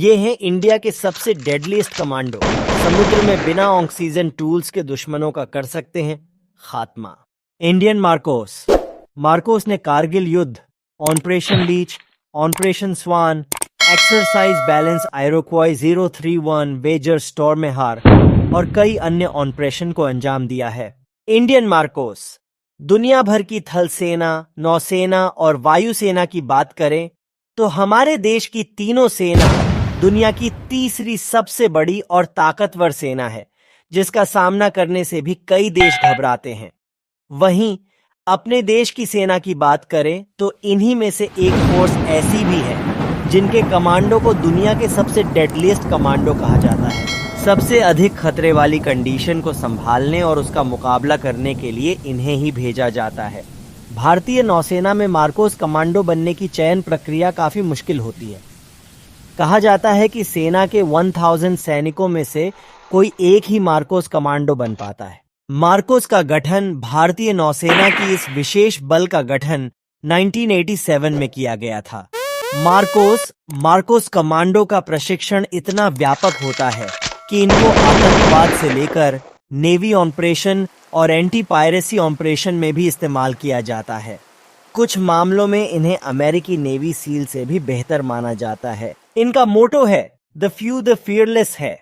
ये हैं इंडिया के सबसे डेडलीस्ट कमांडो। समुद्र में बिना ऑक्सीजन टूल्स के दुश्मनों का कर सकते हैं खात्मा। Indian Marcos. मार्कोस ने कारगिल युद्ध, ऑपरेशन लीच, ऑपरेशन स्वान, एक्सरसाइज बैलेंस आयरोक्वाई 031, वेजर स्टॉर्म में हार और कई अन्य ऑपरेशन को अंजाम दिया है। इंडियन मार्कोस दुनिया भर की थल सेना, नौसेना और वायुसेना की बात करें तो हमारे देश की तीनों सेना दुनिया की तीसरी सबसे बड़ी और ताकतवर सेना है, जिसका सामना करने से भी कई देश घबराते हैं। वहीं अपने देश की सेना की बात करें तो इन्हीं में से एक फोर्स ऐसी भी है जिनके कमांडो को दुनिया के सबसे डेडलीस्ट कमांडो कहा जाता है। सबसे अधिक खतरे वाली कंडीशन को संभालने और उसका मुकाबला करने के लिए इन्हें ही भेजा जाता है। भारतीय नौसेना में मार्कोस कमांडो बनने की चयन प्रक्रिया काफी मुश्किल होती है। कहा जाता है कि सेना के 1000 सैनिकों में से कोई एक ही मार्कोस कमांडो बन पाता है। मार्कोस का गठन भारतीय नौसेना की इस विशेष बल का गठन 1987 में किया गया था। मार्कोस कमांडो का प्रशिक्षण इतना व्यापक होता है कि इनको आतंकवाद से लेकर नेवी ऑपरेशन और एंटी पायरेसी ऑपरेशन में भी इस्तेमाल किया जाता है। कुछ मामलों में इन्हें अमेरिकी नेवी सील से भी बेहतर माना जाता है। इनका मोटो है द फ्यू द फियरलेस है।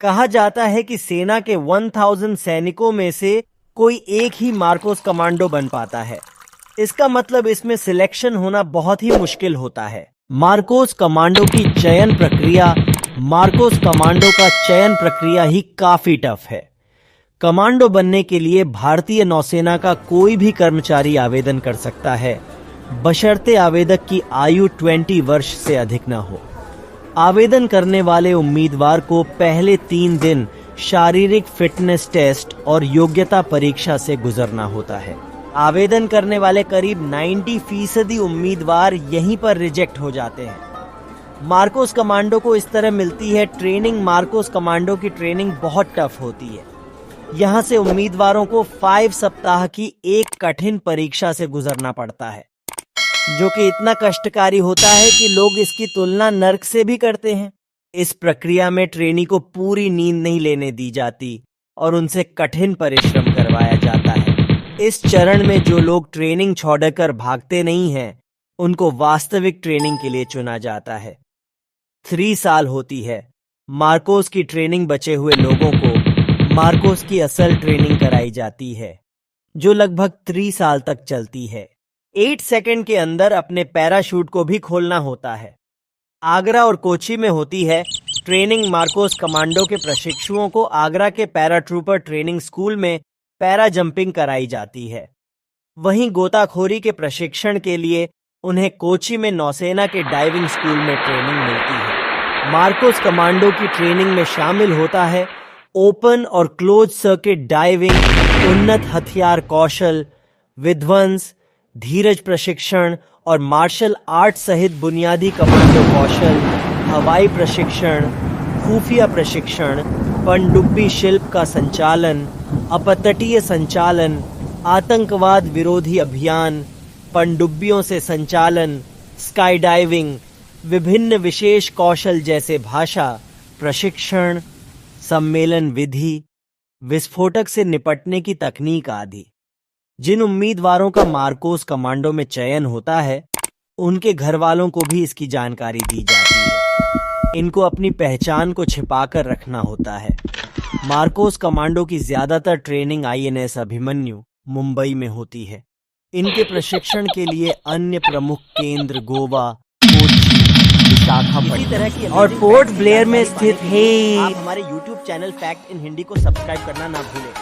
कहा जाता है कि सेना के 1000 सैनिकों में से कोई एक ही मार्कोस कमांडो बन पाता है। इसका मतलब इसमें सिलेक्शन होना बहुत ही मुश्किल होता है। मार्कोस कमांडो का चयन प्रक्रिया ही काफी टफ है। कमांडो बनने के लिए भारतीय नौसेना का कोई भी कर्मचारी आवेदन कर सकता है, बशर्ते आवेदक की आयु 20 वर्ष से अधिक न हो। आवेदन करने वाले उम्मीदवार को पहले 3 दिन शारीरिक फिटनेस टेस्ट और योग्यता परीक्षा से गुजरना होता है। आवेदन करने वाले करीब 90% उम्मीदवार यहीं पर रिजेक्ट हो जाते हैं। मार्कोस कमांडो को इस तरह मिलती है ट्रेनिंग। मार्कोस कमांडो की ट्रेनिंग बहुत टफ होती है। यहाँ से उम्मीदवारों को 5 सप्ताह की एक कठिन परीक्षा से गुजरना पड़ता है, जो कि इतना कष्टकारी होता है कि लोग इसकी तुलना नर्क से भी करते हैं। इस प्रक्रिया में ट्रेनी को पूरी नींद नहीं लेने दी जाती और उनसे कठिन परिश्रम करवाया जाता है। इस चरण में जो लोग ट्रेनिंग छोड़कर भागते नहीं हैं, उनको वास्तविक ट्रेनिंग के लिए चुना जाता है। 3 साल होती है। मार्कोस की ट्रेनिंग बचे हुए लोगों को मार्कोस की असल ट्रेनिंग कराई जाती है, जो लगभग 3 साल तक चलती है। 8 सेकंड के अंदर अपने पैराशूट को भी खोलना होता है। आगरा और कोची में होती है ट्रेनिंग। मार्कोस कमांडो के प्रशिक्षुओं को आगरा के पैराट्रूपर ट्रेनिंग स्कूल में पैरा जंपिंग कराई जाती है। वहीं गोताखोरी के प्रशिक्षण के लिए उन्हें कोची में नौसेना के डाइविंग स्कूल में ट्रेनिंग मिलती है। मार्कोस कमांडो की ट्रेनिंग में शामिल होता है ओपन और क्लोज सर्किट डाइविंग, उन्नत हथियार कौशल, विध्वंस, धीरज प्रशिक्षण और मार्शल आर्ट सहित बुनियादी कमांडो कौशल, हवाई प्रशिक्षण, खुफिया प्रशिक्षण, पनडुब्बी शिल्प का संचालन, अपतटीय संचालन, आतंकवाद विरोधी अभियान, पनडुब्बियों से संचालन, स्काई डाइविंग, विभिन्न विशेष कौशल जैसे भाषा प्रशिक्षण, सम्मेलन विधि, विस्फोटक से निपटने की तकनीक आदि। जिन उम्मीदवारों का मार्कोस कमांडो में चयन होता है, उनके घर वालों को भी इसकी जानकारी दी जाती है। इनको अपनी पहचान को छिपाकर रखना होता है। मार्कोस कमांडो की ज्यादातर ट्रेनिंग INS अभिमन्यु मुंबई में होती है। इनके प्रशिक्षण के लिए अन्य प्रमुख केंद्र गोवा, कोच्चि, विशाखापट्टनम और पोर्ट ब्लेयर में स्थित है। आप हमारे YouTube channel fact in Hindi को सब्सक्राइब करना ना भूलें।